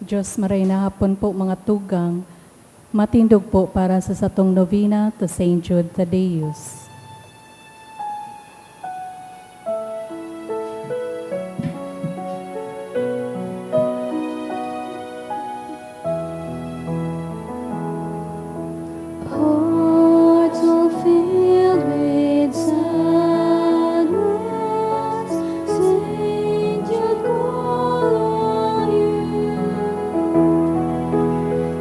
Diyos maray na hapon po mga tugang, matindog po para sa satong novena to Saint Jude Thaddeus. Hearts all filled with sadness, Saint Jude call on you.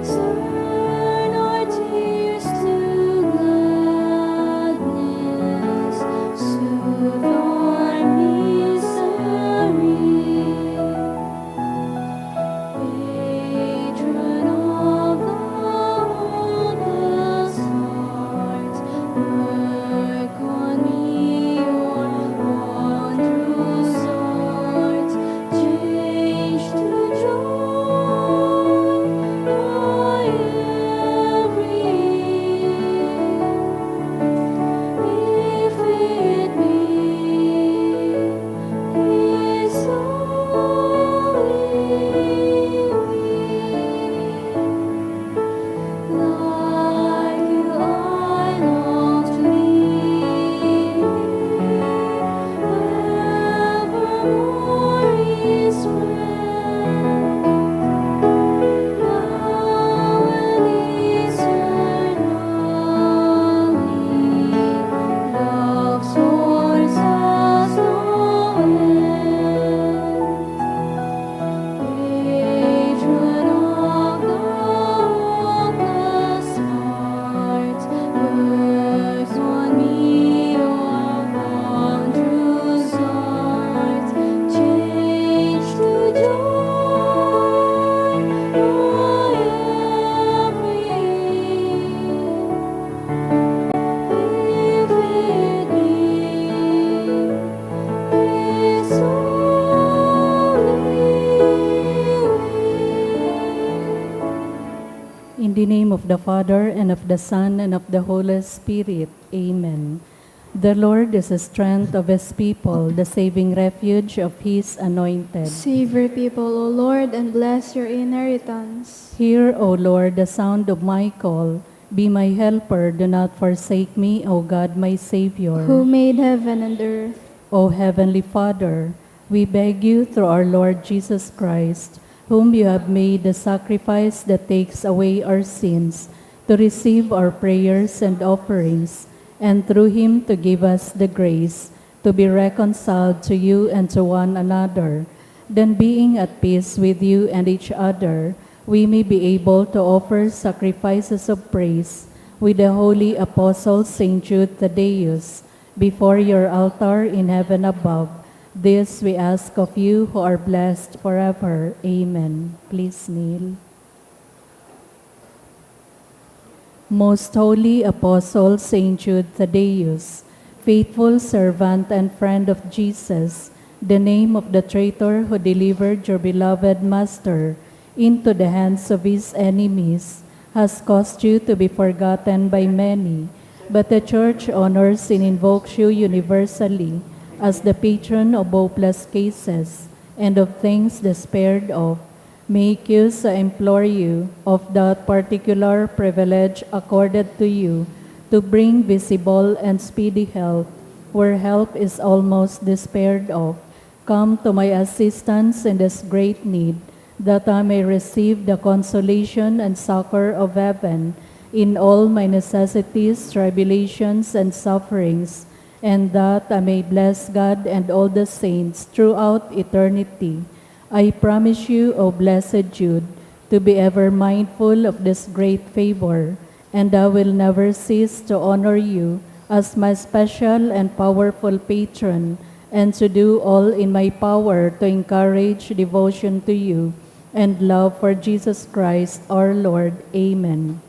Turn our tears to gladness, soothe our misery. Patron of the hopeless heart, work on me your wondrous art, change to joy my every if it be His holy will. Like you I long to be, evermore His friend, now and eternally. Love soars as no end. Patron of the hopeless heart, work on me your wondrous art, change to joy my every if it be His holy will. In the name of the Father, and of the Son, and of the Holy Spirit. Amen. The Lord is the strength of His people, the saving refuge of His anointed. Save your people, O Lord, and bless your inheritance. Hear, O Lord, the sound of my call. Be my helper, do not forsake me, O God, my Savior. Who made heaven and earth? O Heavenly Father, we beg you through our Lord Jesus Christ, whom you have made the sacrifice that takes away our sins, to receive our prayers and offerings, and through him to give us the grace to be reconciled to you and to one another. Then being at peace with you and each other, we may be able to offer sacrifices of praise with the holy apostle Saint Jude Thaddeus before your altar in heaven above. This we ask of you who are blessed forever. Amen. Please kneel. Most holy apostle Saint Jude Thaddeus, faithful servant and friend of Jesus, the name of the traitor who delivered your beloved Master into the hands of his enemies has caused you to be forgotten by many, but the Church honors and invokes you universally as the patron of hopeless cases and of things despaired of. Make use, I implore you, of that particular privilege accorded to you to bring visible and speedy help where help is almost despaired of. Come to my assistance in this great need, that I may receive the consolation and succor of heaven in all my necessities, tribulations, and sufferings, and that I may bless God and all the saints throughout eternity. I promise you, O blessed Jude, to be ever mindful of this great favor, and I will never cease to honor you as my special and powerful patron, and to do all in my power to encourage devotion to you and love for Jesus Christ our Lord. Amen.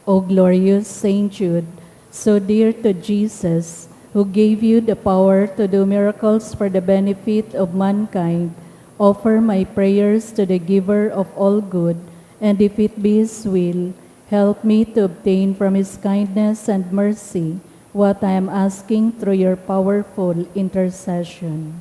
O glorious Saint Jude, so dear to Jesus, who gave you the power to do miracles for the benefit of mankind, offer my prayers to the giver of all good, and if it be his will, help me to obtain from his kindness and mercy what I am asking through your powerful intercession.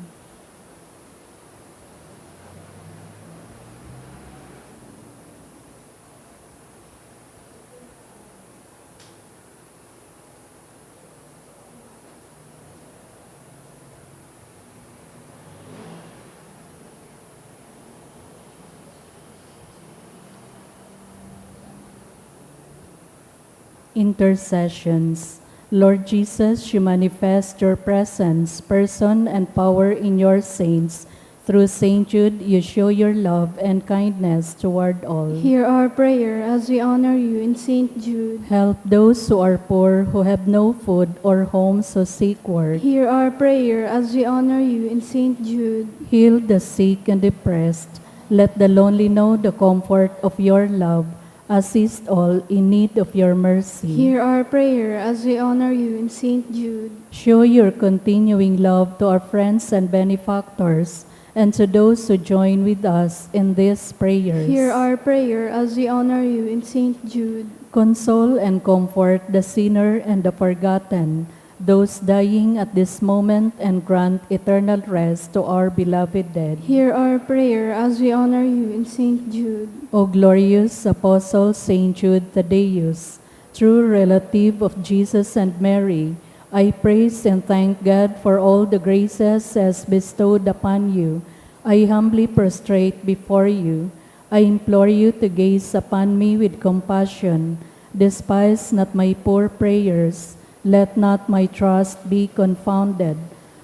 Intercessions. Lord Jesus, you manifest your presence, person, and power in your saints. Through Saint Jude, you show your love and kindness toward all. Hear our prayer as we honor you in Saint Jude. Help those who are poor, who have no food or homes who seek work. Hear our prayer as we honor you in Saint Jude. Heal the sick and depressed. Let the lonely know the comfort of your love. Assist all in need of your mercy. Hear our prayer as we honor you in Saint Jude. Show your continuing love to our friends and benefactors, and to those who join with us in these prayers. Hear our prayer as we honor you in Saint Jude. Console and comfort the sinner and the forgotten, those dying at this moment, and grant eternal rest to our beloved dead. Hear our prayer as we honor you in Saint Jude. O glorious Apostle Saint Jude Thaddeus, true relative of Jesus and Mary, I praise and thank God for all the graces as bestowed upon you. I humbly prostrate before you. I implore you to gaze upon me with compassion. Despise not my poor prayers. Let not my trust be confounded.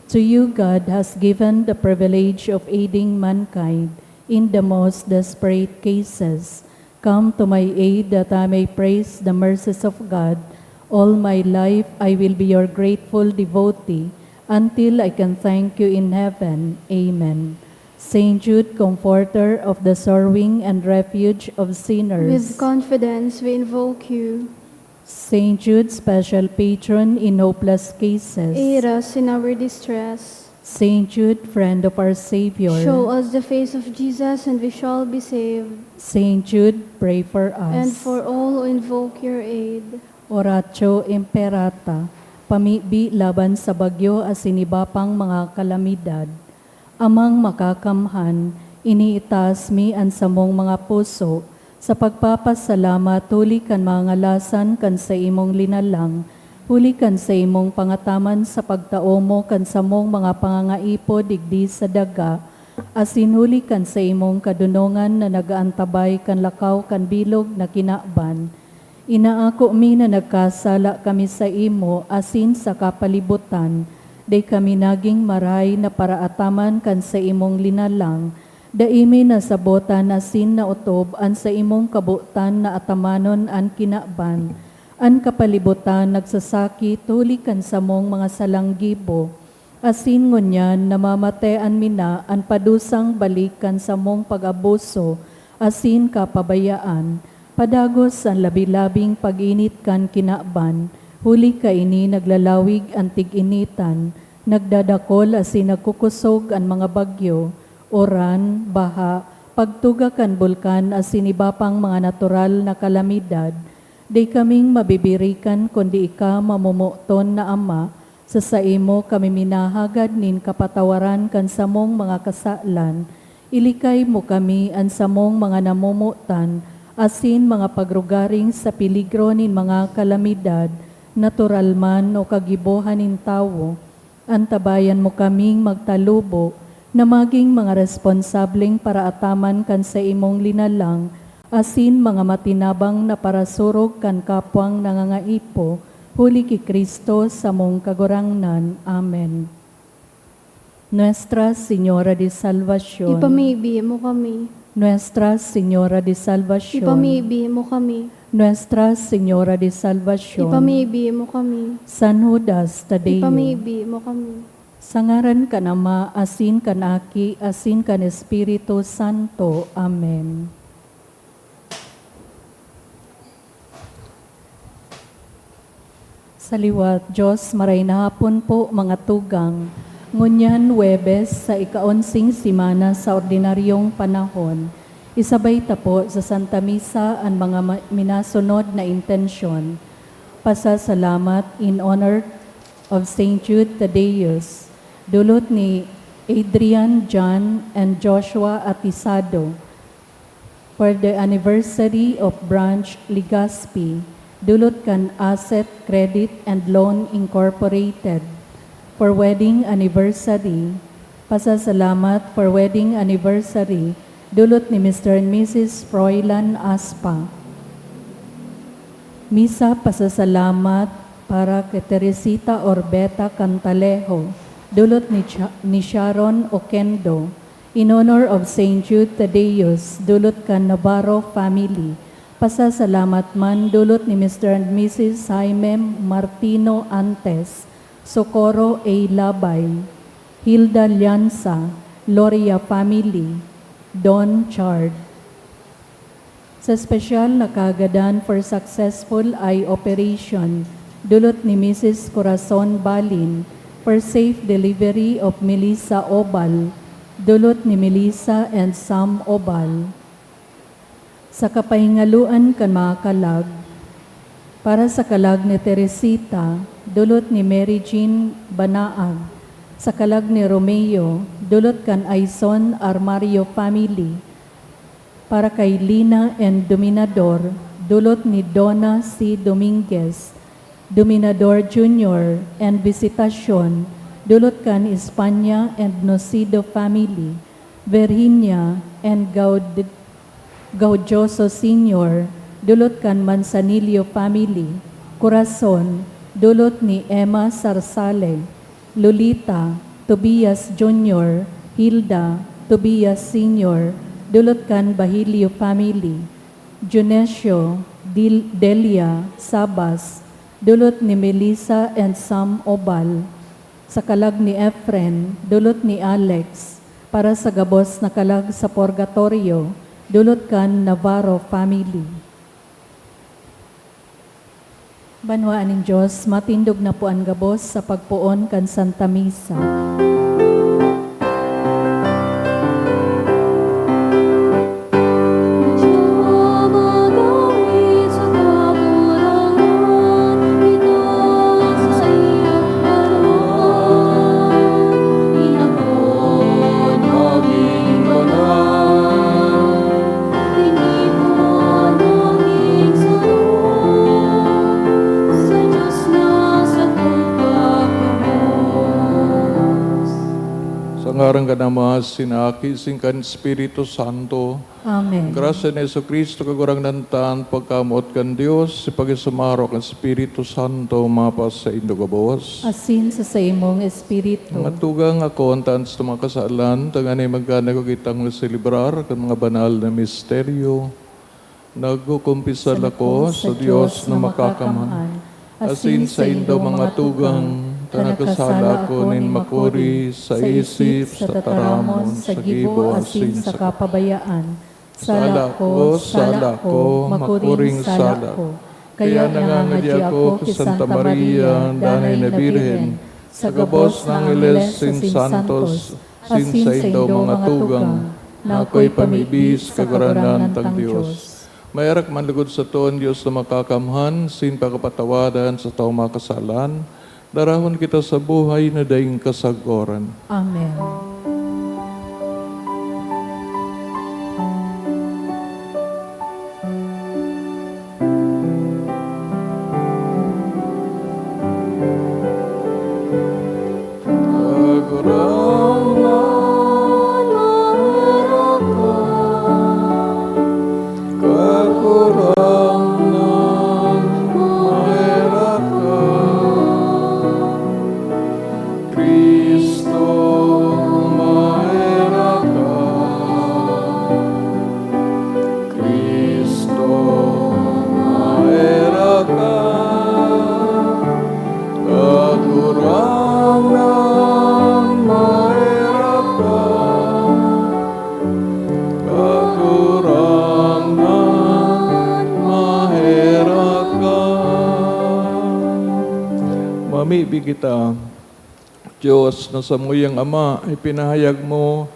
To you God has given the privilege of aiding mankind in the most desperate cases. Come to my aid that I may praise the mercies of God. All my life I will be your grateful devotee until I can thank you in heaven. Amen. Saint Jude, comforter of the sorrowing and refuge of sinners. With confidence we invoke you. Saint Jude, special patron in hopeless cases. Aid us in our distress. Saint Jude, friend of our Savior. Show us the face of Jesus and we shall be saved. Saint Jude, pray for us. And for all who invoke your aid. Oratio Imperata, pamibi laban sa bagyo as sinibapang mga kalamidad. Amang makakamhan, iniitas mi ang samong mga puso, sa pagpapasalamat huli kan mga lasan kan sa imong linalang, huli kan sa imong pangataman sa pagtao mo kan samong mga pangangaipo digdi sa daga, asin huli kan sa imong kadunongan na nagaantabay kan lakaw kan bilog na kinaban. Inaako mi na nagkasala kami sa imo asin sa kapalibutan, day kami naging maray na paraataman kan sa imong linalang, daimi na sabotan asin na utob an sa imong kabutan na atamanon an kinaban, an kapalibutan nagsasaki tuli kan sa mong mga salanggibo, asin ngunyan namamatean mina an padusang balikan sa mong pag-abuso, asin kapabayaan, padagos ang labi-labing pag-init kan kinaban, huli ka ini naglalawig ang tig-initan, nagdadakol asin nagkukusog ang mga bagyo, oran, baha, pagtuga kan bulkan asin iba pang mga natural na kalamidad, di kaming mabibirikan kundi ika mamumuton na Ama, sa saimo kami minahagad nin kapatawaran kan samong mga kasalan, ilikay mo kami ang samong mga namumutan, asin mga pagrugaring sa peligro nin mga kalamidad, natural man o kagibuhan nin tawo, antabayan mo kaming magtalubo, na maging mga responsableng paraataman kan sa imong linalang, asin mga matinabang na parasurog kan kapwang nangangaipo, huli ki Kristo sa mong kagurangnan. Amen. Nuestra Señora de Salvación. Ipamibi mo kami. Nuestra Señora de Salvación. Ipamibi mo kami. Nuestra Señora de Salvación. Ipamibi mo kami. San Judas Tadeo. Ipamibi mo kami. Sa ngaran ka Ama, asin kan Aki, asin kan Espiritu Santo. Amen. Sa liwat, Diyos, maray na hapon po mga tugang. Ngunyan Huwebes sa ika-11 simana sa ordinaryong panahon. Isabay tapo sa Santa Misa ang mga minasunod na intensyon. Pasasalamat in honor of Saint Jude Thaddeus. Dulot ni Adrian, John, and Joshua Atisado. For the anniversary of Branch Ligaspi. Dulot kan Asset Credit and Loan Incorporated. For wedding anniversary, pasasalamat for wedding anniversary, dulot ni Mr. and Mrs. Froilan Aspa. Misa pasasalamat para kay Teresita Orbeta Cantalejo, dulot ni Sharon Oquendo, in honor of St. Jude Tadeus, dulot kan Navarro family. Pasasalamat man dulot ni Mr. and Mrs. Jaime Martino Antes, Socorro A. Labay, Hilda Llanza, Loria family, Don Chard. Sa espesyal na kagadan for successful eye operation, dulot ni Mrs. Corazon Balin, for safe delivery of Melissa Obal, dulot ni Melissa and Sam Obal. Sa kapahingaluan kan mga kalag, para sa kalag ni Teresita, dulot ni Mary Jean Banaag, sa kalag ni Romeo, dulot kan Aison Armario family, para kay Lina and Dominador, dulot ni Donna C. Dominguez, Dominador Jr. and Visitacion, dulot kan Espanya and Nocido family, Virginia and Gaudioso Sr., dulot kan Manzanillo family, Corazon, dulot ni Emma Sarsale, Lolita, Tobias Jr., Hilda, Tobias Sr., dulot kan Bahilio family, Junesio, Delia, Sabas, dulot ni Melissa and Sam Obal, sa kalag ni Efren, dulot ni Alex, para sa gabos na kalag sa Purgatorio, dulot kan Navarro family. Banwaan ng Diyos, matindog na po ang gabos sa pagpuon kan Santa Misa. Ngarang ka naman sinaki, singkan Espiritu Santo. Amen. Grasya ni Yesu Cristo, kagurang nantaan, pagkamot kan Diyos, ipag-isumaro kan Espiritu Santo, mapas sa indo kabos. Asin sa imong Espiritu. Matugang ako, ang taan sa mga kasalan, tanganay magkana ko kitang nasilibrar, kan mga banal na misteryo. Nagkukumpisal ako sa Diyos na makakaman. Asin sa indo mga tugang, tanakasala ko nin makuri sa isip, sa taramon, sa gibo, asin sa kapabayaan. Sala ko, makuring sala ko. Kaya nangangadya ako kay Santa Maria, Danay na Birhen, sa gabos ng Iles sin Santos, sin sa indo mga tugang, na ako'y pamibis kaguranan tang Diyos. Mayarak man lugod sa toon, Diyos na makakamhan, sin pagkapatawadan sa tao makasalan, darahon kita sa buhay na daing kasagoran. Amen. Mamibig kita, Diyos, na sa muyang Ama ay pinahayag mo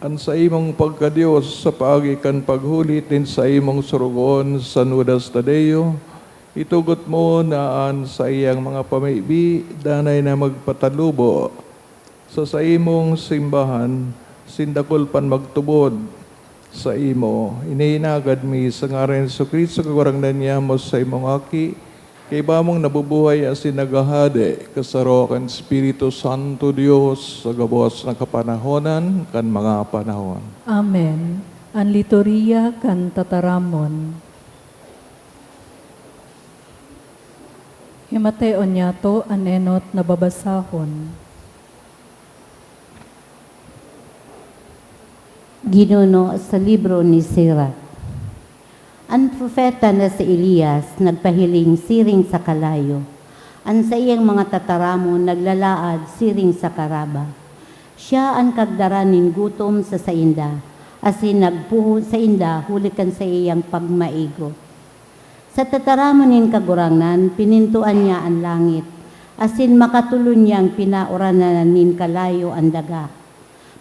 ang sa imong pagka-Diyos sa paagikan paghulitin sa imong surugon sa Nudas Tadeo. Itugot mo na an sa iyang mga pamibi, danay na magpatalubo sa imong simbahan, sindakol pan magtubod sa imo. Inahinagad mi sa ngaran ni Jesucristo, kagurang na niya mo sa imong aki, kay bamong nabubuhay asin nagahade, kasaro kan Espiritu Santo Dios, sa gabos ng kapanahonan, kan mga panahon. Amen. Ang liturya kan tataramon. Himateo niyato anenot na babasahon. Ginuno sa libro ni Sirach. Ang propeta na si Elias nagpahiling siring sa kalayo. Ang sa iyang mga tataramo naglalaad siring sa karaba. Siya ang kagdaranin gutom sa sainda, asin nagpuho sa inda hulikan sa iyang pagmaigo. Sa tataramo nin kagurangnan, pinintuan niya ang langit, asin makatulon niyang pinauranan nin kalayo ang daga.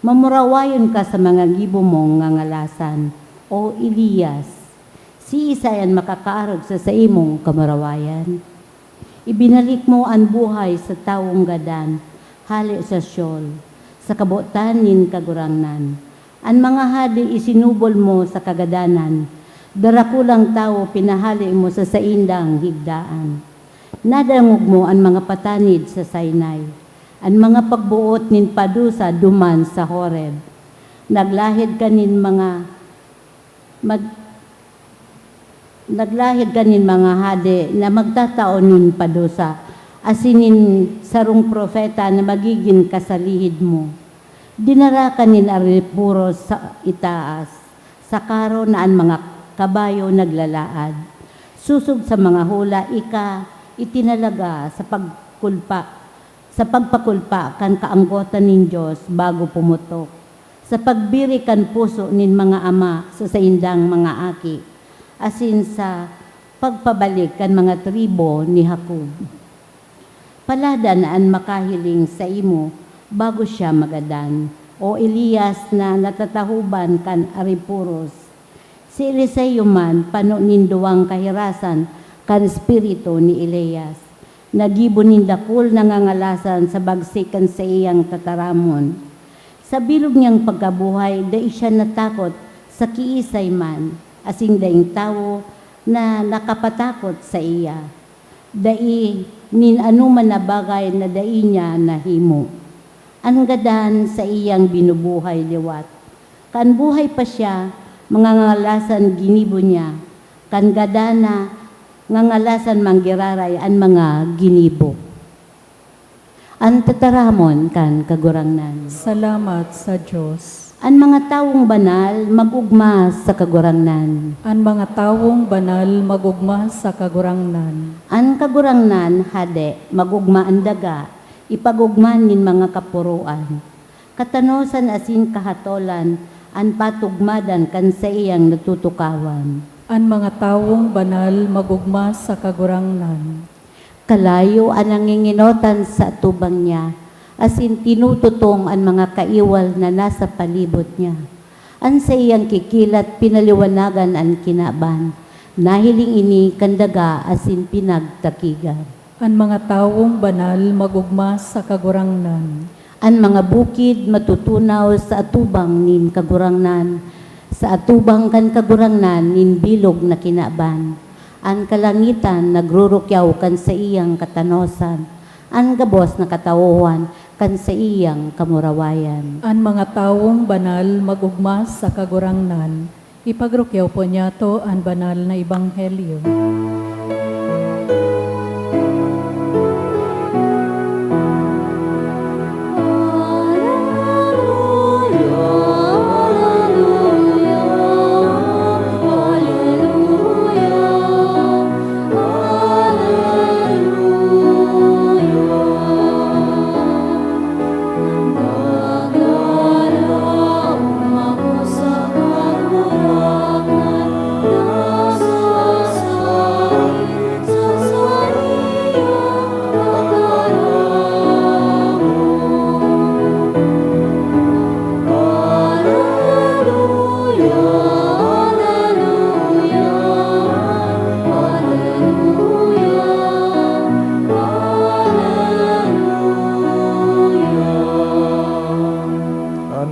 Mamurawayon ka sa mga gibo mong ngangalasan, o Elias. Si Isayan makakaarog sa imong kamarawayan. Ibinalik mo ang buhay sa taong gadan, hali sa Sheol, sa kabutan nin kagurangnan. Ang mga hadi isinubol mo sa kagadanan, darakulang tao pinahali mo sa saindang higdaan. Nadangog mo ang mga patanid sa Sinai, ang mga pagbuot nin padusa duman sa Horeb. Naglahid ka nin mga hade na magtataon nin padusa, asinin sarong profeta na magiging kasalihid mo. Dinara ka nin aripuros sa itaas, sa karo na ang mga kabayo naglalaad. Susog sa mga hula, itinalaga sa pagpakulpa kan kaanggotan nin Diyos bago pumutok. Sa pagbiri kan puso nin mga ama sa saindang mga aki, asin sa pagpabalik kan mga tribo ni Jacob. Palada na ang makahiling sa imo bago siya magadan, o Elias na natatahuban kan aripuros. Si Eliseo man pano ninduang kahirasan kan espiritu ni Elias. Nagibo nindakol nangangalasan sa bagsikan sa iyang tataramon. Sa bilog niyang pagkabuhay, dai siya natakot sa kiisay man, asing daing tao na nakapatakot sa iya. Dai nin anuman na bagay na dai niya nahimo. Ang gadan sa iyang binubuhay liwat. Kan buhay pa siya, mga ngalasan ginibo niya. Kan gadana, ngangalasan manggiraray ang mga ginibo. Ang tataramon kan kagurangnan. Salamat sa Diyos. Ang mga taong banal magugma sa kagurangnan. Ang mga tawong banal magugma sa kagurangnan. Ang kagurangnan hade magugma ang daga, ipagugman nin mga kapuruan. Katanosan asin kahatolan, ang patugmadan kan sa iyang natutukawan. Ang mga tawong banal magugma sa kagurangnan. Kalayo ang nanginginotan sa tubang niya, asin tinututong ang mga kaiwal na nasa palibot niya. Ang sa iyang kikilat pinaliwanagan ang kinaban, nahiling ini kandaga asin pinagtakigan. Ang mga tawong banal magugma sa kagurangnan. Ang mga bukid matutunaw sa atubang nin kagurangnan, sa atubang kan kagurangnan nin bilog na kinaban. Ang kalangitan nagrurukyaw kan sa iyang katanosan, ang gabos na katauhan kan sa iyang kamurawayan. Ang mga tawong banal magugma sa kagurangnan. Ipagrukyaw po niya to ang banal na ebanghelyo.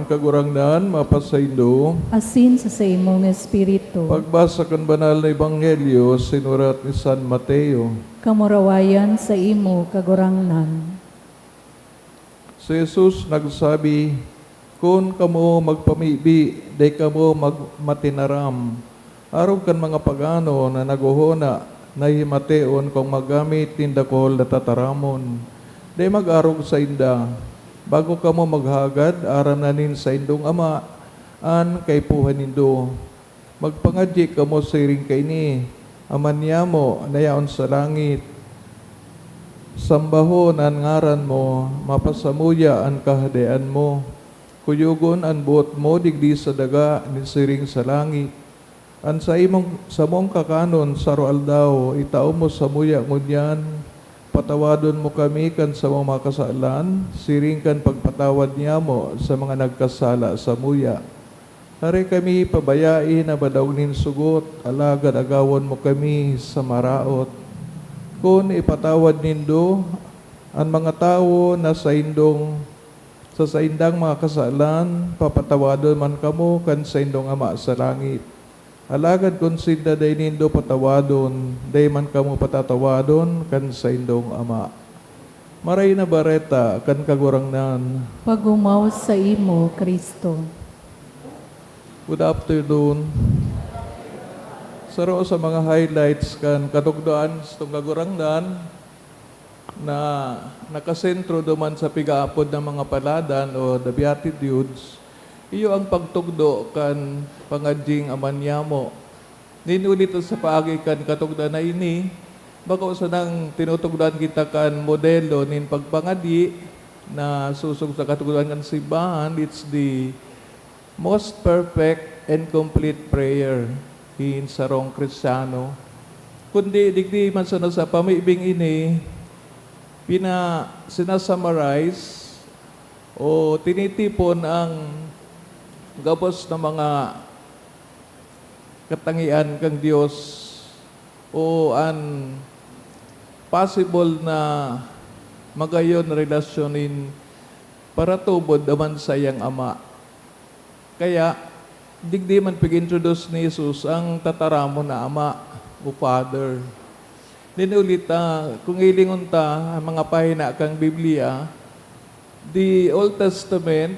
Kagurangnan, mapasaylo. Asin sa imong espiritu. Pagbasa kan banal na ebanghelyo, sinurat ni San Mateo. Kamurawayan sa imo kagurangnan. Si Jesus nagsabi, kung kamo magpamibi, day kamo magmatinaram. Araw kan mga pagano na naguhuna, nahimateon kung magamit tindakol na tataramon. Day mag-arog sa inda, bago ka mo maghagad, aram nanin sa indong ama, an kay puhan nindo. Magpangadyi ka mo sa iring kay ni, aman niya mo, nayaon sa langit. Sambahon ang ngaran mo, mapasamuya ang kahadean mo. Kuyugon ang buot mo, digdi sa daga, nisiring sa langit. An sa mong kakanon, saro aldaw, itao mo samuya ngunyan. Patawadon mo kami kan sa mga kasalan, siring kan pagpatawad niya mo sa mga nagkasala sa muya. Hari kami pabayain na badawnin sugot, alagad agawon mo kami sa maraot. Kung ipatawad nindo ang mga tao na sa indang mga kasalan, papatawadon man kamo kan sa indong ama sa langit. Alagad kung sinda day nindo patawadon, day man kamo patatawadon kan sa indong ama. Maray na bareta kan kagurangnan. Pagumaw sa imo, Kristo. Good afternoon. Saro sa mga highlights kan katugdoan sa kagurangnan na nakasentro duman sa pigaapod ng mga paladan o the Beatitudes. Iyo ang pagtugdo kan pangadjing amanyamo. Ninulit sa paagi kan katugdan na ini, bako sa nang tinutugdan kita kan modelo nin pagpangadi na susog sa katugdan kan simbahan, it's the most perfect and complete prayer in sarong Kristiyano. Kundi digdi man sa pamibing ini, sinasummarize o tinitipon ang gabos ng mga katangian kang Diyos o an possible na magayon relasyonin para tubod naman sa iyang ama. Kaya, digdi man pag-introduce ni Jesus ang tataramon na ama o Father. Dinulit kung ilingon ta ang mga pahina kang Biblia, the Old Testament,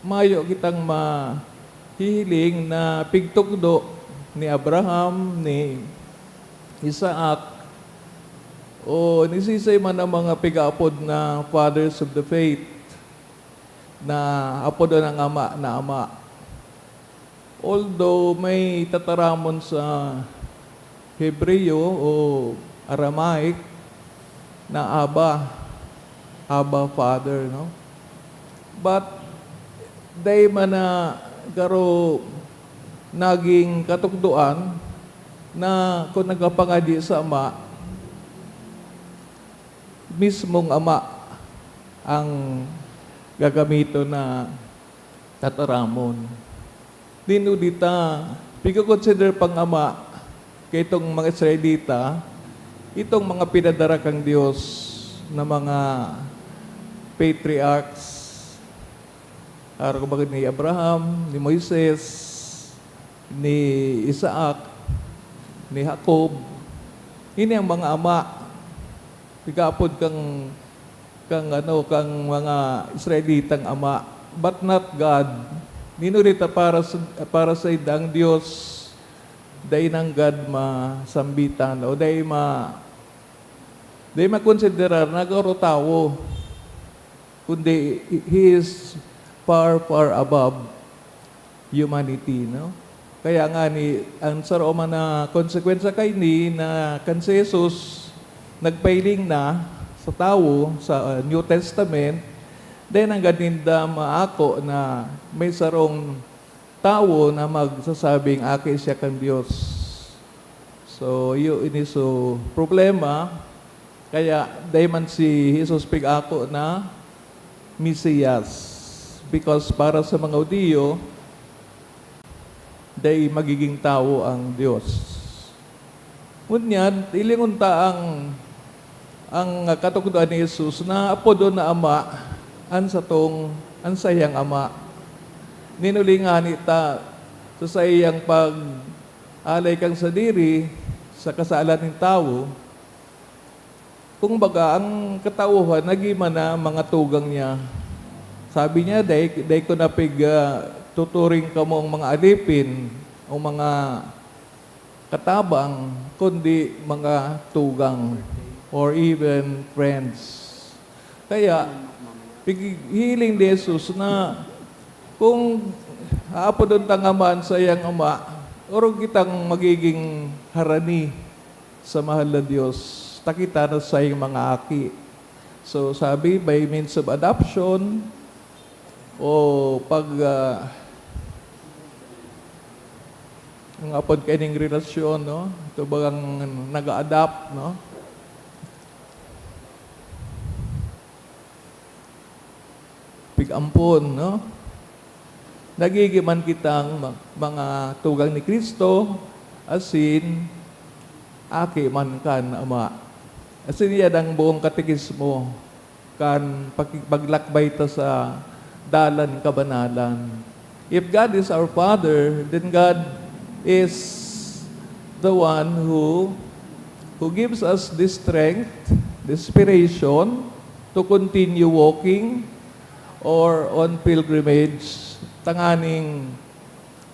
mayo kitang mahihiling na pigtugdo ni Abraham, ni Isaac, o nisisay man ang mga pigaapod na fathers of the faith, na apod ng ama na ama. Although may tataramon sa Hebreo o Aramaic na Abba Father, no? But day man na garo naging katugduan na kung nagapangadi sa ama, mismong ama ang gagamito na tataramon. Dinudita, pigko-consider pang ama kay itong mga Israelita, itong mga pinadara kang Diyos na mga patriarchs, araw ni Abraham, ni Moises, ni Isaac, ni Jacob. Ini ang mga ama. Pigapod kang mga Israelitang ama, but not God. Ninurita para sa idang Diyos, day ng God masambitan, o day makonsiderar na garo tao, kundi He is far, far above humanity, no? Kaya nga ang saroma na konsekwensya kay na kan si Jesus nagpailing na sa tao sa New Testament, then ang ganinda maako na may sarong tao na magsasabing aki siya kan Diyos. So, yun iniso problema. Kaya, day man si Jesus pig-ako na Mesiyas. Because para sa mga Udiyo, day magiging tao ang Diyos. Ngunyan, ilingunta ang katugduan ni Jesus na apo doon na ama, an sayang ama. Ninulingan ita sa sayang pag-alay kang sa diri sa kasalan ng tao. Kung baga, ang katauhan, nagima na mga tugang niya. Sabi niya, day ko na tuturing ka mo ang mga alipin, o mga katabang, kundi mga tugang or even friends. Kaya, hiling ni Jesus na kung haapod tangaman sa iyang ama, orong kitang magiging harani sa mahal na Diyos, takita na sa iyong mga aki. So sabi, by means of adoption, o pag ang apod kaining relasyon, no? Ito bagang nag-adapt, no? Pigampon, no? Nagigiman kitang mga tugang ni Kristo, asin, aki man kan ama. Asin yan ang buong katekismo, kan paglakbay ta sa dalan kabanalan. If God is our Father, then God is the one who gives us the strength, the inspiration to continue walking or on pilgrimage. Tanganing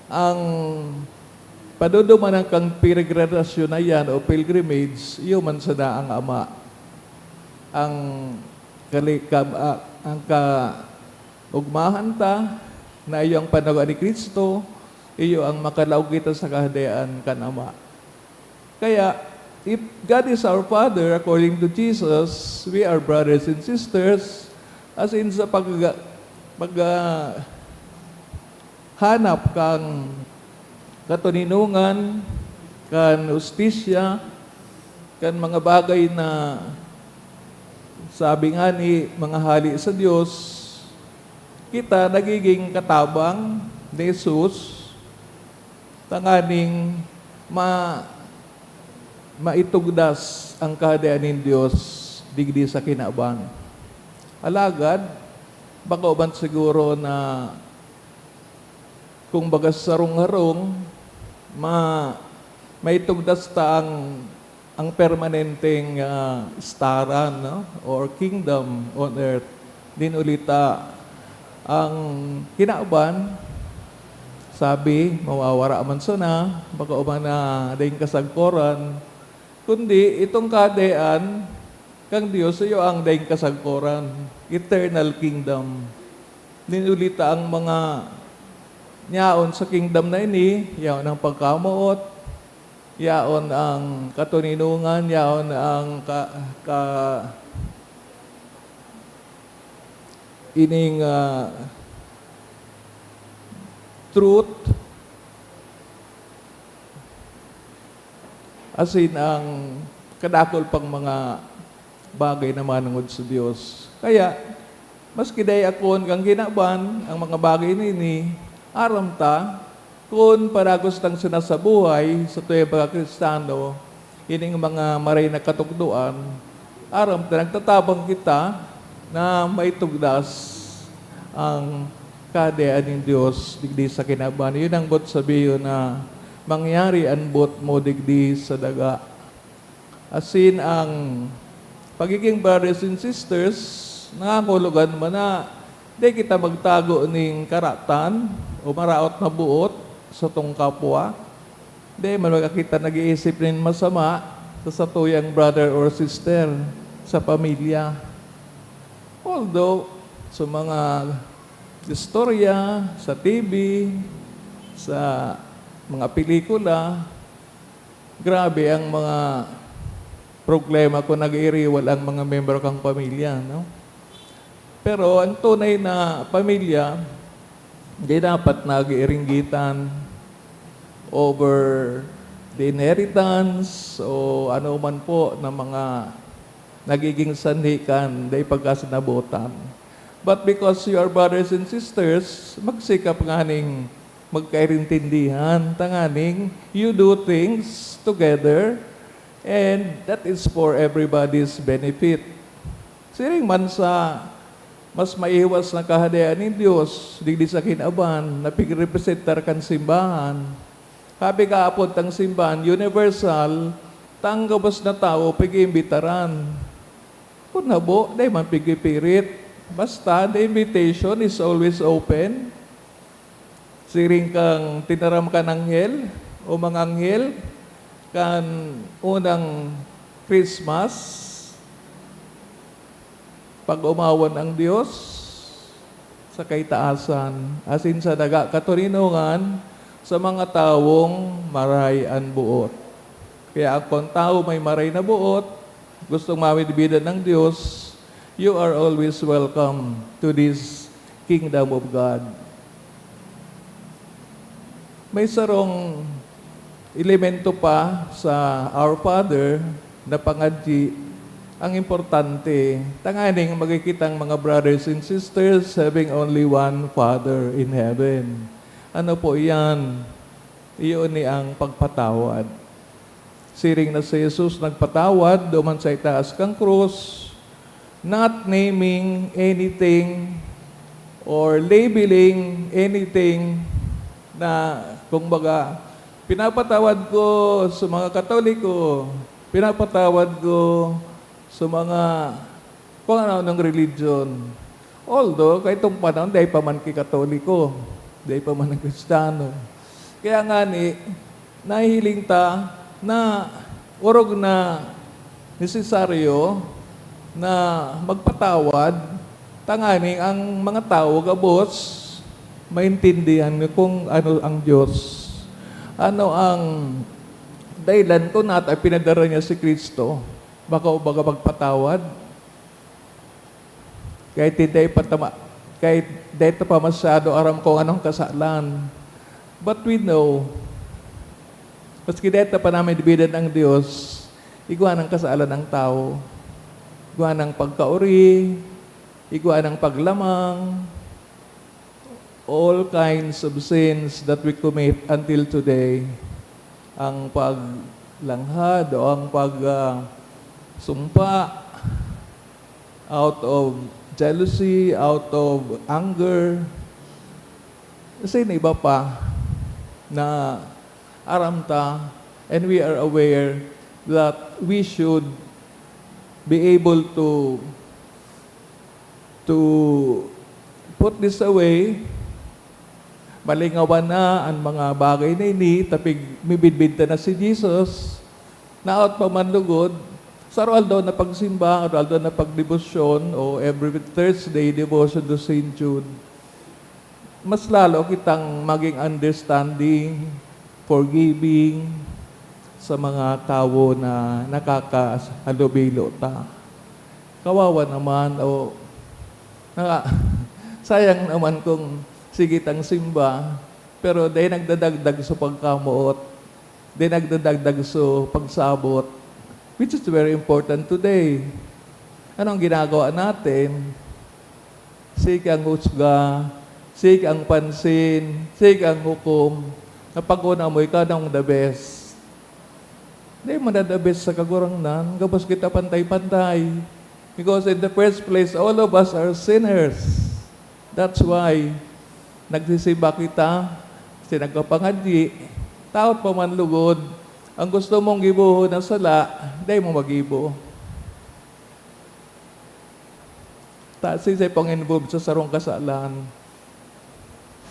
ang paduduman ng kang peregrinasyon na yan o pilgrimage, iyo man sa daang ama. Ang ugmahan ta na iyo ang panawa ni Kristo, iyo ang makalaog kita sa kahadayaan kan ama. Kaya, if God is our Father, according to Jesus, we are brothers and sisters, as in sa hanap kang katuninungan, kan ustisya, kan mga bagay na sabi nga ni mga hali sa Diyos, kita nagiging katabang ni Jesus, tanganing maitugdas ang kahadayaan ng Diyos digdi sa kinabang. Alagad, baka uban siguro na kung bagas sarong-harong, maitugdas ta ang permanenteng staran, no? Or kingdom on earth. Din ulita ang kinauban, sabi, mawawara man sana, baka uman na daing kasagkoran, kundi itong kadayaan, kang Diyos, iyo ang daing kasagkoran, eternal kingdom. Din ulita ang mga yaon sa kingdom na ini, yaon ang pagkamuot, yaon ang katuninungan, yaon ang ining truth, as in ang kadakol pang mga bagay na manungod sa Diyos. Kaya, maski day akon kang ginaban, ang mga bagay nini, aram ta, kung paragos tang sinasabuhay sa tuwing mga Kristiyano, ining mga maray na katugduan, aram ta, nagtatabang kita na maitugdas ang kadayaan ng Diyos digdi sa kinaban. Yun ang bot sabihin na mangyari ang bot mo digdi sa daga. Asin ang pagiging brothers and sisters, nakakulugan man na di kita magtago ning karatan o maraot na buot sa tong kapwa. Di man magkakita nag-iisip rin masama sa satuyang brother or sister sa pamilya. Although, sa mga istorya, sa TV, sa mga pelikula, grabe ang mga problema kung nag-iiriwal ang mga membro kang pamilya, no? Pero ang tunay na pamilya, hindi dapat nag-iringgitan over the inheritance o ano man po na mga nagiging sanhikan dahil pagkasinabutan. But because you are brothers and sisters, magsikap nganing magkairintindihan, tanganing you do things together and that is for everybody's benefit. Siring man sa mas maiwas na kahadayaan ng Diyos, digdi sa kinaban, na pigrepresentar kan simbahan. Kabi kaapod tang simbahan, universal, tanggabas na tao, pigiimbitaran. Kung nabo, day man pigipirit. Basta, the invitation is always open. Siring kang tinaram ka ng anghel, o mga anghel, kan unang Christmas, pag umawan ang Diyos sa kaitaasan, asin sa daga katurinungan sa mga tawong maray an buot. Kaya kung tao may maray na buot, gustong mawidbidan ng Diyos, you are always welcome to this kingdom of God. May sarong elemento pa sa Our Father na pangadji. Ang importante, tanganing magkikitang mga brothers and sisters having only one Father in heaven. Ano po yan? Iyon ni ang pagpatawad. Siring na si Jesus nagpatawad, duman sa itaas kang krus, not naming anything or labeling anything na, kung baga, pinapatawad ko sa mga Katoliko, pinapatawad ko sa mga kung ano ng religion. Although, kahit itong panahon, dahil pa man Katoliko, dahil pa man ng Kristiyano. Kaya nga ni, nahihiling ta na urog na nesesaryo na magpatawad, tanganing ang mga tao, gabos, maintindihan kung ano ang Diyos. Ano ang dahilan kung nata pinadara niya si Kristo? Baka o baga magpatawad? Kahit dito pa masyado aram kung anong kasalan. But we know, maski dito pa namin dibidan ng Diyos, igwa ng kasalan ng tao, igwa ng pagkauri, igwa ng paglamang, all kinds of sins that we commit until today. Ang paglanghad o ang pagsumpa out of jealousy, out of anger. Kasi iba pa na aramta, and we are aware that we should be able to put this away. Malingawan na ang mga bagay na ini, tapig mibidbid na si Jesus, naot pa manlugod, sa aral daw na pagsimba, aral daw na pagdebosyon, o every Thursday, devotion to St. Jude. Mas lalo kitang maging understanding, forgiving, sa mga tao na nakakahalubilo ta. Kawawa naman, sayang naman kung sige tang simba, pero dahil nagdadagdag sa pagkamuot, dahil nagdadagdag sa pagsabot, which is very important today. Anong ginagawa natin? Sige ang husga, sige ang pansin, sige ang hukom, na pag-una mo, ikaw na the best. Hindi mo na the best sa kagurangnan, kapos kita pantay-pantay. Because in the first place, all of us are sinners. That's why, nagsisimba kita, sinagkapangadyi, taot pa man lugod, ang gusto mong gibuho ng sala, dahil mo magibo. Tasisay pang involved sa sarong kasalan.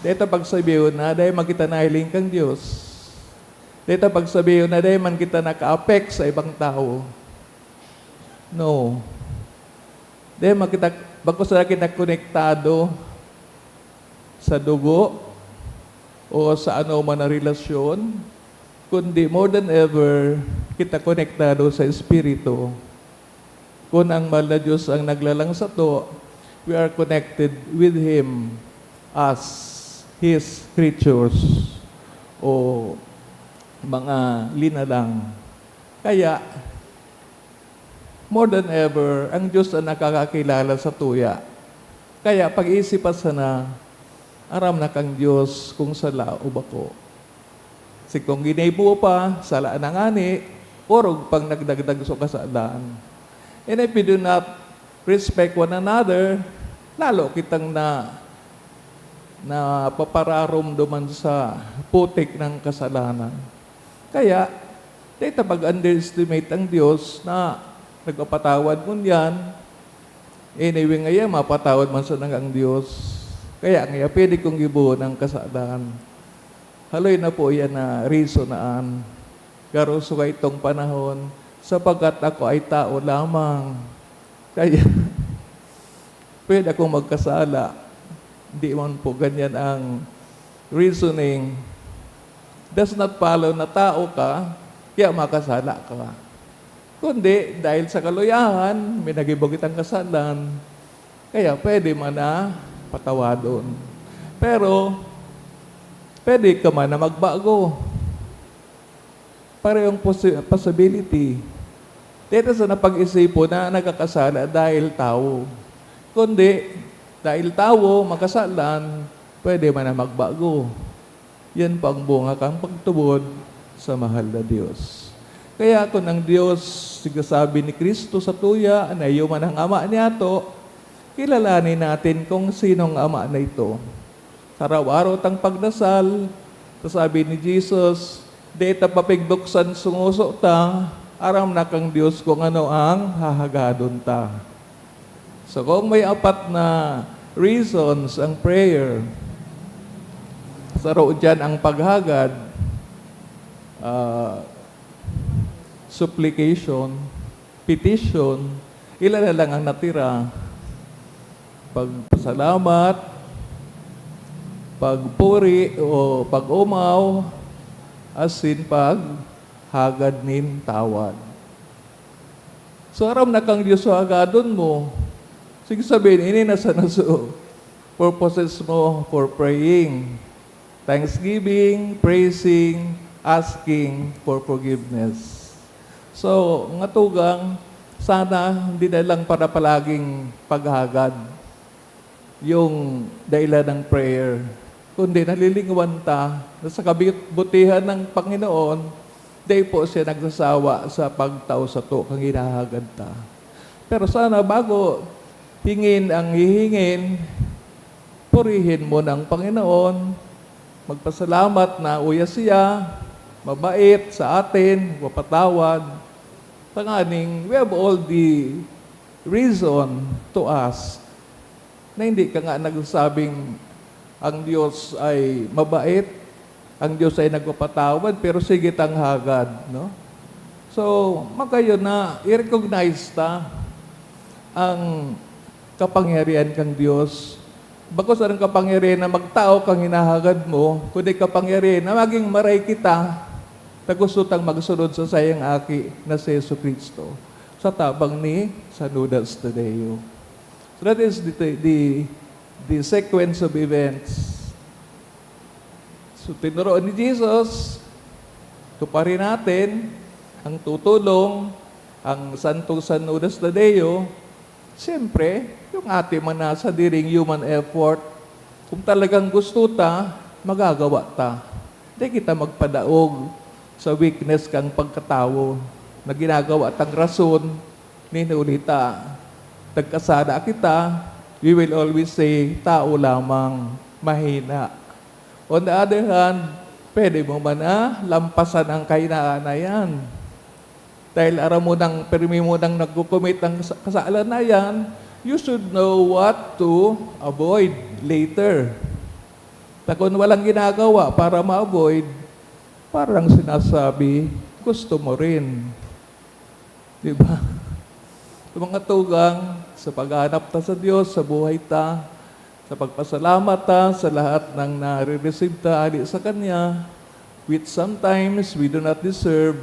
Dito pagsabihin na, dahil makita na hiling kang Diyos. Dito pagsabihin na, dahil man kita naka-affect sa ibang tao. No. Dahil makita, bago sa kita konektado sa dugo o sa ano man na relasyon, kundi more than ever, kita konektado sa Espiritu. Kung ang mahal na Diyos ang naglalang sa to, we are connected with Him as His creatures o mga linalang. Kaya, more than ever, ang Diyos ang nakakakilala sa tuya. Kaya, pag-iisipan sana, aram na kang Diyos kung sala o bako. Si kung ginaybo pa, sala na nga ni, orog pang nagdagdag sa kasalaan. And if we do not respect one another, lalo kitang na papararom duman sa putik ng kasalanan. Kaya, dito pag-underestimate ang Diyos na nagpapatawad mo yan, anyway ngayon, mapatawad man sa ang Diyos. Kaya ngayon, pwede kong gibuo ng kasalaan. Haloy na po yan na reason naan. Garuso ka itong panahon, sapagkat ako ay tao lamang. Kaya, pwede akong magkasala. Hindi man po ganyan ang reasoning. Does not follow na tao ka, kaya makasala ka. Kundi, dahil sa kaloyahan, may nagibog itang kasalan, kaya pwede man na patawadon. Pero, pwede ka man na magbago. Parehong possibility. Dito sa napag-isipo na nagkakasala dahil tao. Kundi, dahil tao, makasalan, pwede man na magbago. Yan pang bunga kang pagtubod sa mahal na Diyos. Kaya kung ang Diyos, sinasabi ni Kristo sa tuya, na yuman ang Ama niya to, kilalanin natin kung sinong Ama na ito. Araw-araw tang pagdasal, sabi ni Jesus, deta papigbuksan sunguso ta, aram na kang Diyos kung ano ang hahagadon ta. So kung may apat na reasons ang prayer, sa roon dyan ang paghagad, supplication, petition, ilan na lang ang natira. Pagpasalamat, pagpuri o pag-umaw, as in paghagad nin tawad. So aram na kang Diyos hagadon mo. Sige sabihin, ini nasa naso purposes mo for praying, thanksgiving, praising, asking for forgiveness. So, nga tugang, sana hindi na lang para palaging paghagad yung dahilan ng prayer, kundi nalilingwan ta na sa kabutihan ng Panginoon, dahil po siya nagsasawa sa pagtao sa to kang hinahagad ta. Pero sana bago hingin ang hihingin, purihin mo ng Panginoon, magpasalamat na uya siya, mabait sa atin, mapatawad. Tanganing, we have all the reason to ask na hindi ka nga nagsasabing ang Diyos ay mabait, ang Diyos ay nagpapatawad, pero sige tang hagad, no? So, makayo na i-recognize ta ang kapangyarihan kang Diyos. Bakos ang kapangyarihan na magtao kang hinahagad mo, kundi kapangyarihan na maging maray kita na gusto tang magsunod sa sayang aki na si Yesu Cristo sa tabang ni Sanudas Tadeo. So that is the sequence of events. So tinuruan ni Jesus, tuparin natin ang tutulong, ang Santong Sanudas Tadeo. Siyempre, yung ating mga nasa diring human effort, kung talagang gusto ta, magagawa ta. Hindi kita magpadaog sa weakness kang pagkatao na ginagawa tang rason, ninulita. Tagkasada kita, we will always say, tao lamang, mahina. On the other hand, pwede mo man lampasan ang kahinaan na yan. Dahil aram mo nang, permi mo nang nagkukumit ng kasalanan na yan, you should know what to avoid later. Kung walang ginagawa para ma-avoid, parang sinasabi, gusto mo rin. Di ba? Yung mga tugang, sa paghanap ta sa Diyos, sa buhay ta, sa pagpasalamat ta, sa lahat ng nare-receive ta ali sa Kanya, which sometimes we do not deserve,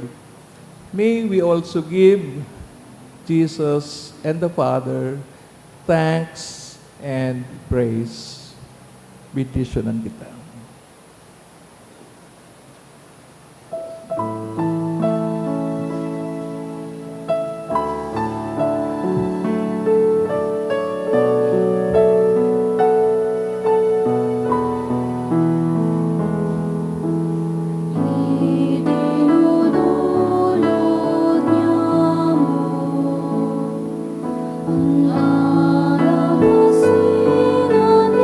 may we also give Jesus and the Father thanks and praise. Bitisyonan kita. Idinudulot niya mo ang araw na sinanirapan.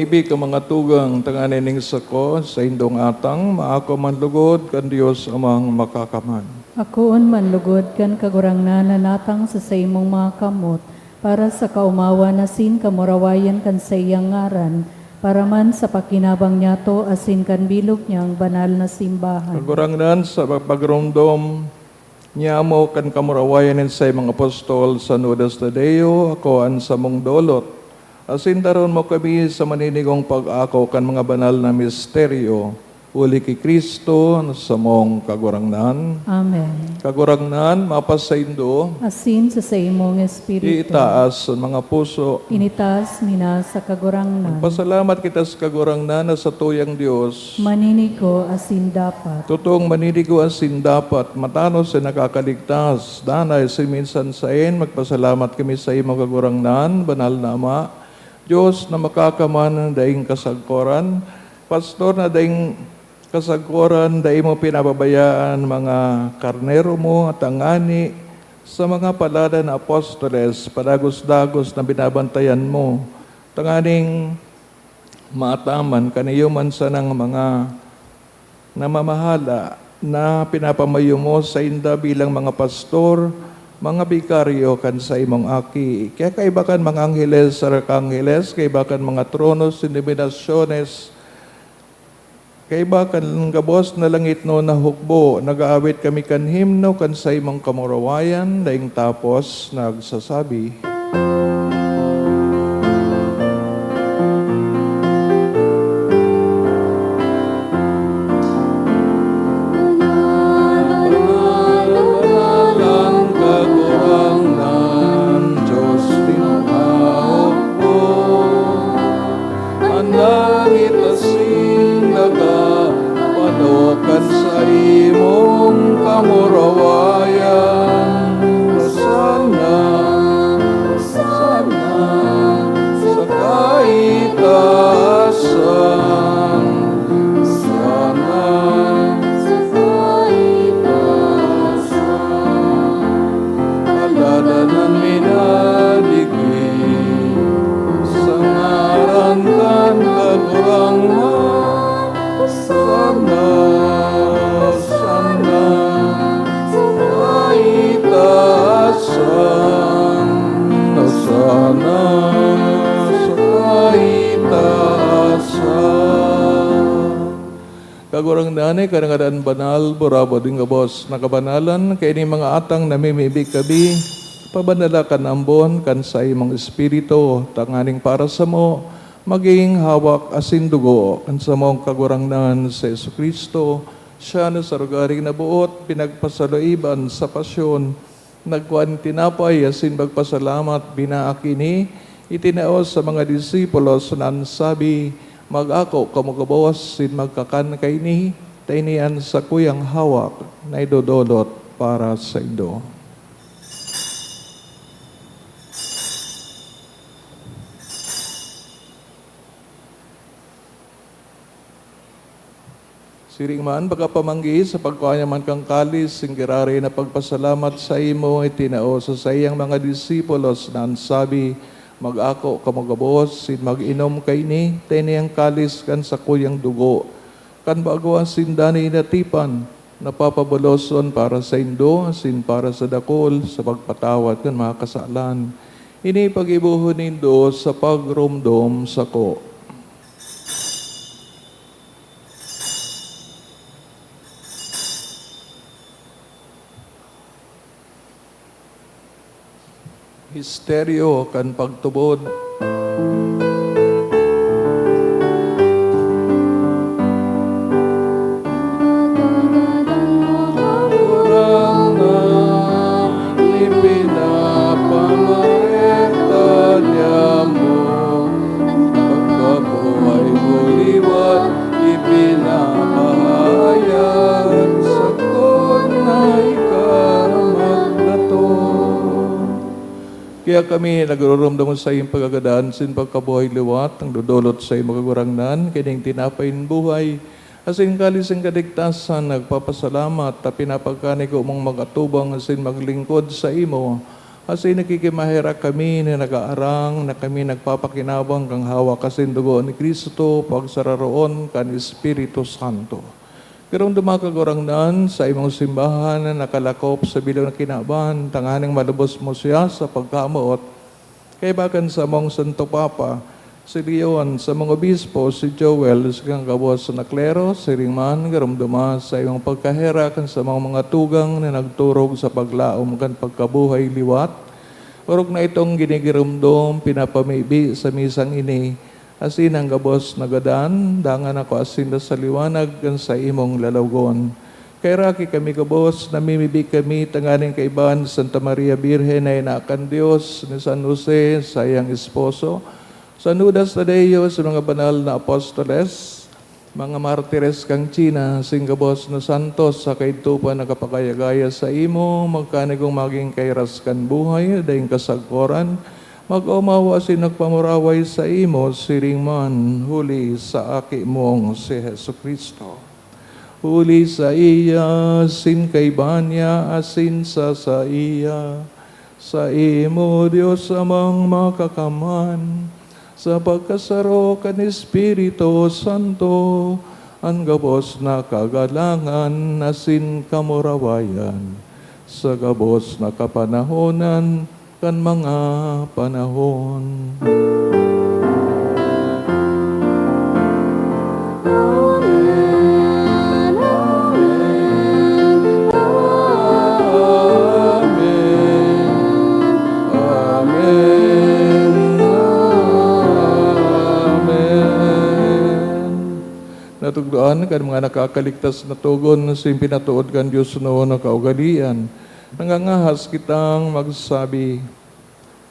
mamibig ka mga tugang tanganining sako sa indong atang, maako man lugod kan Dios amang makakaman. Akoon manlugod kan kagurangnan na natang sa imong mga kamot, para sa kaumawa na sin kamurawayan kan sa iyang ngaran, para man sa pakinabang niyato asin kan bilog niyang banal na simbahan. Kagurangnan sa pagrumdom niya mo kan kamurawayan sa mga apostol sa Nudas Tadeo, ako an sa mong dolot. Asin daron mo kami sa maninigong pag-ako kan mga banal na misteryo, uli kay Kristo sa mong kagurangnan. Amen. Kagurangnan, mapasaindo, Asin sa imong espiritu, itaas ang mga puso. initas mina sa kagurangnan. Pasalamat kita sa kagurangnan na sa tuyang Diyos. Maninigo asin dapat. Totoong maninigo asin dapat, matanos sa nakakaligtas. Danay sa minsan sain, magpasalamat kami sa imong kagurangnan, banal na Ama. Diyos na makakaman ng daing kasagkoran, Pastor na daing kasagkoran, daing mo pinababayaan mga karnero mo at angani sa mga palada na apostoles, padagos-dagos na binabantayan mo. Tanganing maataman kaniyo man sa ng mga namamahala na pinapamayo mo sa inda bilang mga pastor, mga bikaryo kan sa imong aki. Kaya kaibakan mga angheles sa arkangeles, kaibakan mga tronos, denominasyones, kaibakan gabos na langit no na hukbo, nag-aawit kami kan himno kan sa imong kamurawayan, daing tapos nagsasabi. Kagurang nanay, kadang-kadang banal, burabo din gabos, nakabanalan, kaya ni mga atang namimibig kabi, pabanala kan ambon, kan sa imong espiritu, tanganing para sa mo, maging hawak asin dugo, kan sa mong kagurangnan sa Jesucristo, siya na sa rugaring nabuot, pinagpasaloiban sa pasyon, nagkuhan tinapay, asin magpasalamat, binaakini, itinaos sa mga disipulos na sabi, mag-ako kamugabos sin magkakan kay ni, tainian sa kuyang hawak na idodolot para sa indo. Siring man, pagkapamanggi sa pagkuhanyaman kang kalis, singgirari na pagpasalamat sa imo, itinao sa sayang mga disipulos na sabi, mag-ako kamagabos, sin mag-inom kay ni, tainiyang kalis kan sa kuyang dugo, kan bago ang sindani natipan, napapabaloson para sa indo, sin para sa dakol, sa pagpatawad kan mga kasalan. Ini pag-ibuhon nindo sa pagrumdom sa ko. Misteryo kan pagtubod. Kaya kami nagruramdaman sa iyong pagagadaan sin pagkabuhay liwat, ang dudulot sa iyong magagurangnan, kining tinapain buhay, asin kalising kadigtasan, nagpapasalamat, ta pinapagkani ko mong magatubang asin maglingkod sa imo, Kasi nakikimahira kami na nag-aarang, na kami nagpapakinabang kang hawa kasi dugo ni Kristo, pagsararoon kan Espiritu Santo. Karong dumakagurang nan sa imong simbahan na nakalakop sa bilog na kinaban, tanganing malubos mo siya sa pagkamuot. Kay bakan sa mong Santo Papa, si Leon, sa mga obispo, si Joel, sa kang kabos sa naklero, si Ringman, garumduma sa iyong pagkahera kan sa mga tugang na nagturog sa paglaom kan pagkabuhay liwat. Orog na itong ginigirumdom, pinapamibi sa misang ini, asin ang gabos nagadan, dangan ako asin na sa liwanag kan sa imong lalawgon. Kay raki kami kabos, namimibi kami tanganing kaibahan Santa Maria Birhen na inaakan Diyos ni San Jose, sayang esposo, San Judas Tadeo, sa mga banal na apostoles, mga martires kang China, singgabos na santos, sa kaitupan na kapakayagaya sa imo, magkanigong maging kairas kan buhay, dahing kasagkoran, mag-umawa si nagpamuraway sa imo, siring man, huli sa aki mong si Heso Kristo. Huli sa iya, sin kay banya, asin sa iya, sa imo, Diyos amang makakaman, sa pagkasaro kan Espiritu Santo, ang gabos na kagalangan, asin kamurawayan, sa gabos na kapanahonan, kan mga panahon. Amen, amen, Amen. Amen. Natugdoan kan mga nakakaligtas na tugon sa pinatuod kan Diyos noon na kaugalian. Nangangahas kitang magsabi,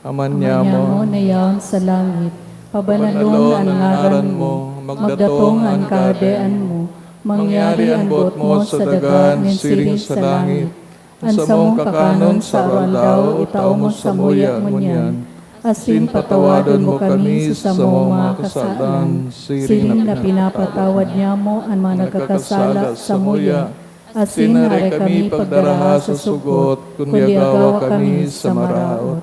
Aman niya mo, na yaon sa langit, pabanalon ang ngaran mo, magdatong ang kaadaan mo, mangyari ang buot mo sa dagan, siring sa langit. Ang samong kakanon sa araw, itaw mo sa muya mo niyan, asin patawadon mo kami sa samong mga kasalan, siring na pinapatawad niya mo ang mga nagkakasala sa muya, asin na kami pagdaraha sa sugot, kundi agawa kami sa maraot.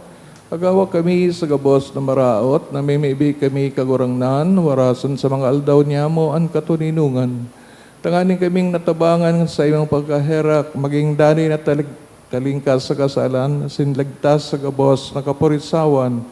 Agawa kami sa gabos na maraot, namimibi kami kagurangnan, warasan sa mga aldaw niya mo ang katuninungan. Tanganin kaming natabangan sa iyong pagkaherak, maging dani na talingkas sa kasalan, sinlagtas sa gabos na kapurisawan.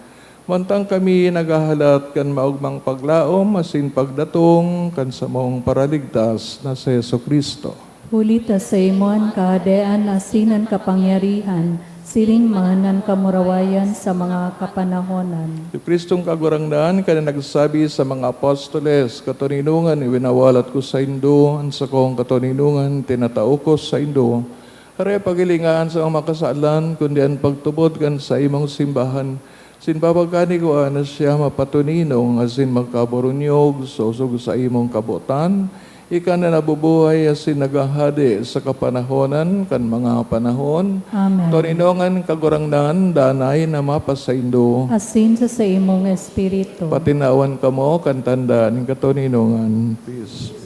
Mantang kami nagahalat kan maugmang paglaom, asin pagdatong kan sa mong paraligtas na si Yesu Kristo. Hulita sa imon kahadean asinan kapangyarihan, siring man ang kamurawayan sa mga kapanahonan. Si Kristong kagurangdaan ka na nagsabi sa mga apostoles, katuninungan iwinawalat ko sa Indo, ang sa kong katuninungan tinatao ko sa Indo. Kare pagilingaan sa mga kasalan, kundi ang pagtubod kan sa imong simbahan, sinpapagkani ko na siya mapatuninong, asin magkaburunyog, susog sa imong kabutan, ika na nabubuhay asin nagahadi sa kapanahonan kan mga panahon. Amen. Tuninongan kagurangnan danay na mapasaindo. Asin sa imong espiritu. Patinawan kamo kan tanda ng katuninongan. Peace.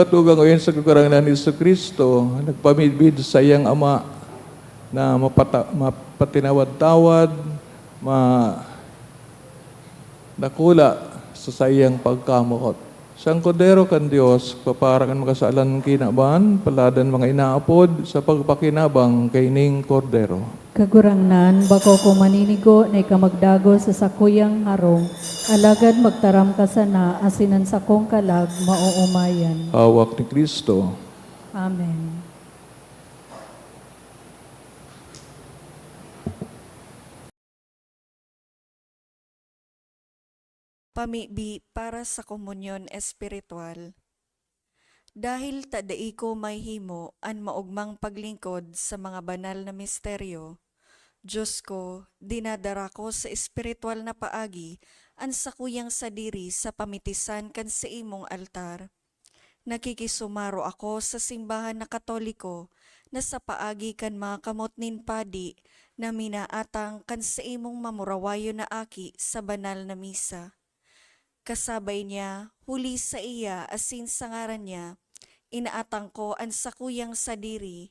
dugang uyan sa karangalan ni Jesu Kristo, nagpamidbid sa iyang ama na mapatinawad-tawad, nakula sa sayang pagkamot. Sang kodero kan Dios, paparangan makasalan kinaban, paladan mga inaapod sa pagpakinabang kay ning kordero. Kagurangnan, bako ko maninigo na ikamagdago sa sakuyang harong, alagad magtaram ka sana, asinan sa kong kalag, mauumayan. Hawak ni Kristo. Amen. Pamibi para sa komunyon espiritual. Dahil tadai ko may himo an maugmang paglingkod sa mga banal na misteryo, Diyos ko, dinadara ko sa espiritual na paagi an sakuyang sadiri sa pamitisan kan sa imong altar. Nakikisumaro ako sa simbahan na Katoliko na sa paagi kan mga kamot nin padi na minaatang kan sa imong mamurawayo na aki sa banal na misa. Kasabay niya, huli sa iya asin sa ngaran niya, inaatang ko ang sakuyang sadiri.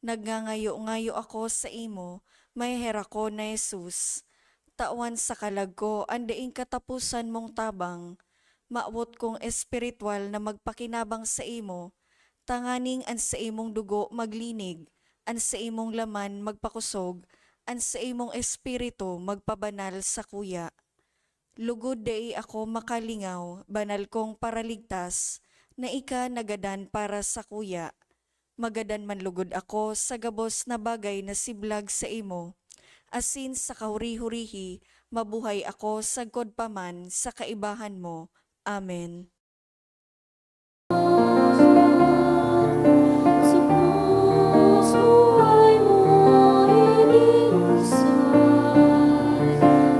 Nagngangayo-ngayo ako sa imo, may hera ko na Jesus. Tawan sa kalag ko, ang daing katapusan mong tabang. Maawot kong espiritual na magpakinabang sa imo, tanganing ang sa imong dugo maglinig, ang sa imong laman magpakusog, ang sa imong espiritu magpabanal sa kuya. Lugod dai ako makalingaw, banal kong paraligtas, na ika nagadan para sa kuya. Magadan man lugod ako sa gabos na bagay na siblag sa imo. Asin sa kahuri-hurihi, mabuhay ako sa godpaman sa kaibahan mo. Amen. Sa puso ay mo iginusay,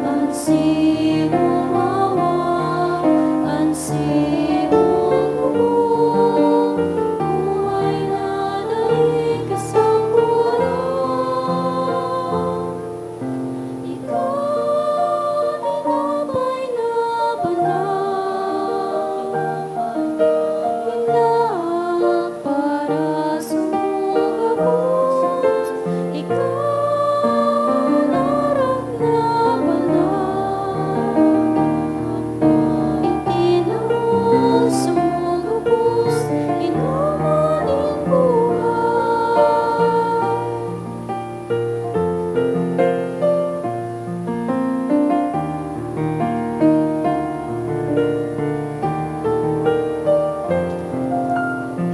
ang simong awa, ang simong hubog, buhay na daig kasangkuran. Ikaw tinapay na banal, hinaak para sa mga puso. Ikaw narang na banal, itinaw sa mga puso, inumaning buhay.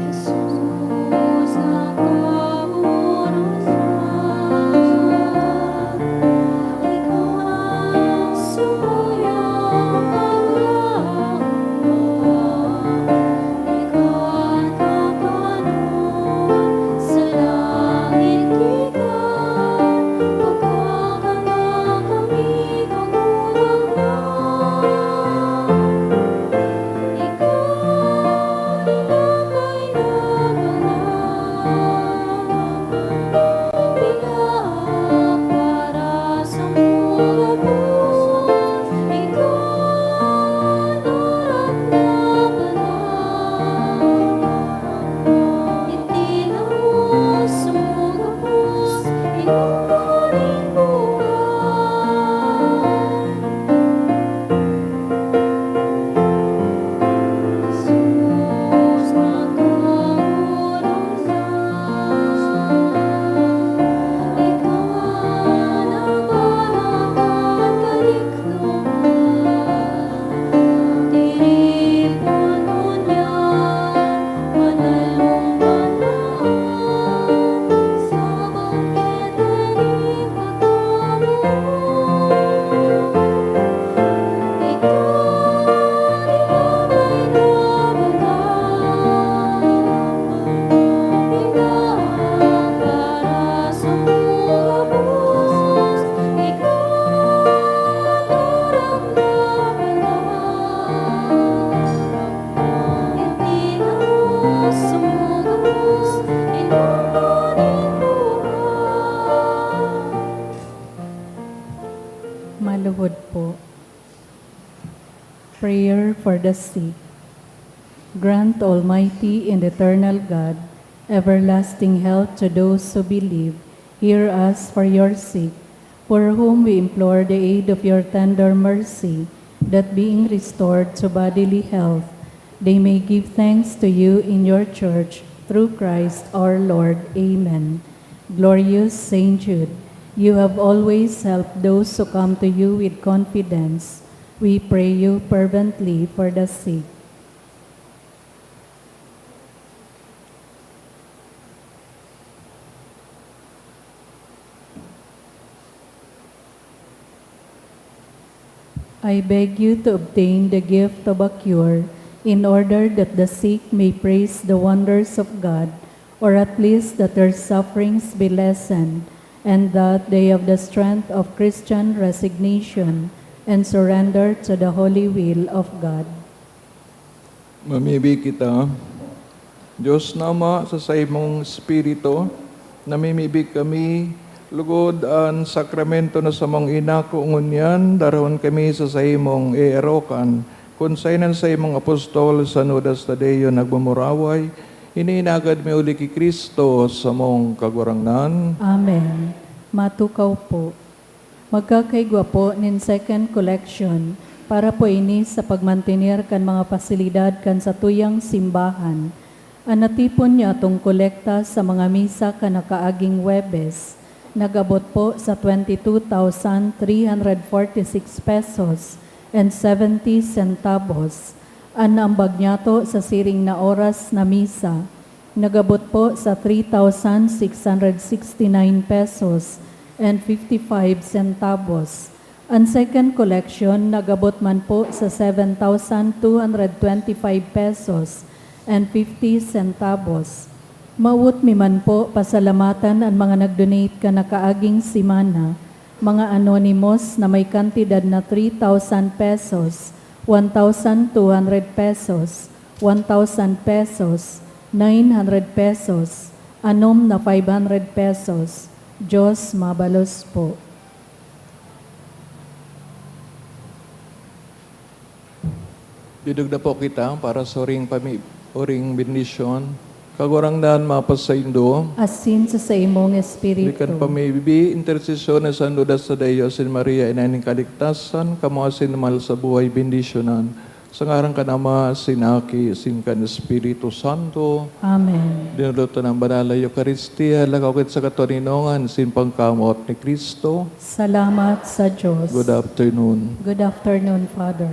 Jesus ang kaurasan, ikaw ang sumuyang pag-aawa, ikaw ang kapanon sa langit gikan, pagkakanga kami kagulang na. Ikaw tinapay na banal, pinaak para sa mga puso. Ikaw narang na banal, itinaw sa mga puso, inumaning buhay. Jesus ang kaurasan, ikaw ang nagarakan kadikluman, tiripon ngunyan, manalong banaan, sa bangkete ni pagkamuon. Maluhod po. Prayer for the sick. Grant, Almighty and eternal God, everlasting health to those who believe. Hear us for your sake, for whom we implore the aid of your tender mercy, that being restored to bodily health, they may give thanks to you in your church, through Christ our Lord. Amen. Glorious Saint Jude, you have always helped those who come to you with confidence. We pray you fervently for the sick. I beg you to obtain the gift of a cure, in order that the sick may praise the wonders of God, or at least that their sufferings be lessened, and that they have the strength of Christian resignation and surrender to the holy will of God. Mamibig kita. Diyos na Ama, sa imong Espiritu, namimibig kami, lugod ang sakramento na sa mong inako ngunyan, daron kami sa imong erokan, kung sainan sa imong apostol sa Nudas Tadeo nagmamuraway, ininagad mi uli ki Kristo sa mong kagurangnan. Amen. Matukaw po. Magkakaigwa po nin second collection para po ini sa pagmantenir kan mga pasilidad kan sa tuyang simbahan. Anatipon niya atong kolekta sa mga misa kan nakaaging Webes. Nagabot po sa 22,346 pesos and 70 centavos. Ang ambag niya to sa siring na oras na misa. Nagabot po sa 3,669 pesos and 55 centavos. Ang second collection nagabot man po sa 7,225 pesos and 50 centavos. Mawut mi man po pasalamatan ang mga nag-donate ka nakaaging simana, mga anonymous na may kantidad na 3,000 pesos, 1,200 pesos, 1,000 pesos, 900 pesos, anom na 500 pesos. Diyos mabalos po. Didugda po kita para sa oring bendisyon. Kagurangnan mapasaindo, Asin sa imong espiritu. Likan pamibibi, intercession sa Nudas Tadeo, Sin Maria, inaning kaligtasan, kamuasin mahal sa buhay, bendisyonan. Sa ngarang kanama, sinaki, sin kan Espiritu Santo, Amen. dinuluto ng banal na Eucharistia, lagawit sa katoninongan, sin pangkamot ni Kristo. Salamat sa Diyos. Good afternoon. Good afternoon, Father.